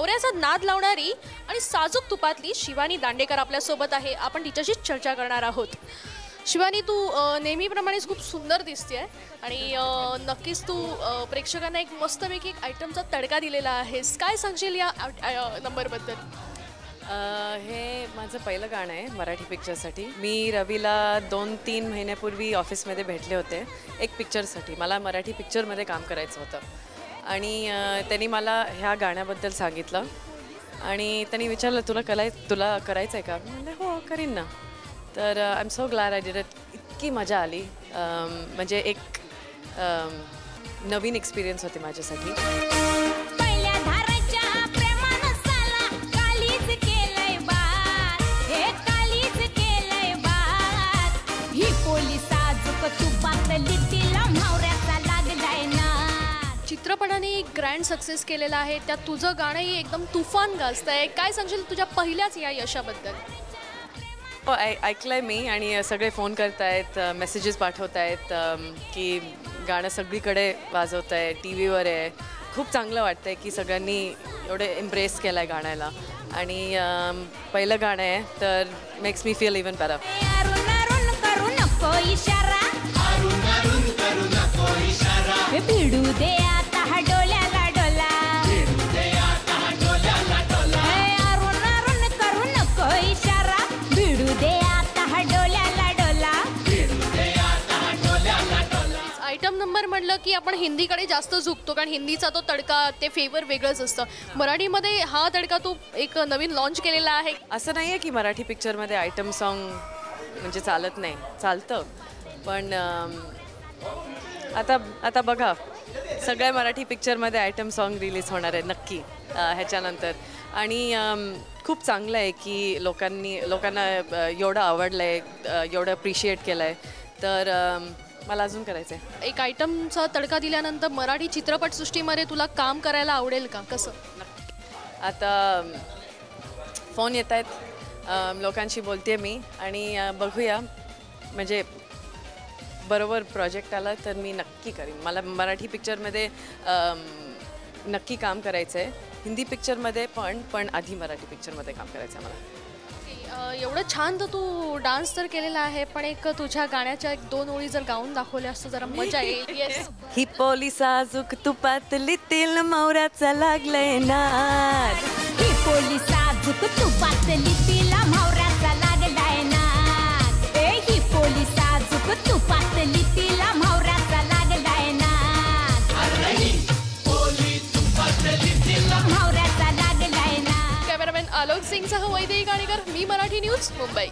नवऱ्याचा नाद लावणारी आणि साजूक तुपातली शिवानी दांडेकर आपल्यासोबत आहे. आपण तिच्याशी चर्चा करणार आहोत. शिवानी, तू नेहमीप्रमाणेच खूप सुंदर दिसतेय आणि नक्कीच तू प्रेक्षकांना एक मस्तपैकी एक आयटमचा तडका दिलेला आहेस. काय सांगशील या नंबरबद्दल? हे माझं पहिलं गाणं आहे मराठी पिक्चरसाठी. मी रवीला 2-3 महिन्यापूर्वी ऑफिसमध्ये भेटले होते एक पिक्चरसाठी. मला मराठी पिक्चरमध्ये काम करायचं होतं आणि त्यांनी मला ह्या गाण्याबद्दल सांगितलं आणि त्यांनी विचारलं तुला करायचं आहे का? म्हणजे हो, करीन ना. तर I am so glad I did it. इतकी मजा आली. म्हणजे एक नवीन एक्सपिरियन्स होती माझ्यासाठी. चित्रपटाने ग्रँड सक्सेस केलेला आहे, त्यात तुझं गाणंही एकदम तुफान गाजतंय. काय सांगशील तुझ्या पहिल्याच या यशाबद्दल? ऐकलंय मी आणि सगळे फोन करतायत, मेसेजेस पाठवत आहेत की गाणं सगळीकडे वाजवत आहे, टी व्हीवर आहे. खूप चांगलं वाटतंय की सगळ्यांनी एवढे एम्ब्रेस केलं आहे गाण्याला आणि पहिलं गाणं आहे तर makes me feel even better. Item number म्हटलं की आपण हिंदीकडे जास्त झुकतो, कारण हिंदीचा तो तडका, ते फेवर वेगळंच असतं. मराठीमध्ये हा तडका तू एक नवीन लॉन्च केलेला आहे. असं नाही आहे की मराठी पिक्चरमध्ये आयटम सॉन्ग म्हणजे चालत नाही, चालतं. पण आता बघा, सगळ्या मराठी पिक्चरमध्ये आयटम सॉन्ग रिलीज होणार आहे नक्की ह्याच्यानंतर. आणि खूप चांगलं आहे की लोकांना एवढं आवडलं आहे, एवढं अप्रिशिएट केलं आहे. तर मला अजून करायचं आहे. एक आयटमचा तडका दिल्यानंतर मराठी चित्रपटसृष्टीमध्ये तुला काम करायला आवडेल का? कसं? आता फोन येत आहेत, लोकांशी बोलते मी आणि बघूया. म्हणजे बरोबर प्रोजेक्ट आला तर मी नक्की करीन. मला मराठी पिक्चरमध्ये नक्की काम करायचं आहे, हिंदी पिक्चरमध्ये पण आधी मराठी पिक्चरमध्ये काम करायचं आहे मला. एवढं छान तर तू डान्स तर केलेला आहे, पण एक तुझ्या गाण्याच्या 1-2 ओळी जर गाऊन दाखवल्या असतं जरा मजा येईल. येस. ही पोलिस साजूक तुपातली तेल मावऱ्याचा लागलंय नाद. ही पोलिस साजूक तुपातली तेल मावऱ्याचा लागलाय नाद. ही पोलिस साजूक तुपातली तेल मावऱ्याचा लागलाय नाद. मावऱ्याचा लागलाय नाद. कॅमेरामॅन आलोक सिंगसह वैदेही गाणेकर, मी मराठी न्यूज, मुंबई.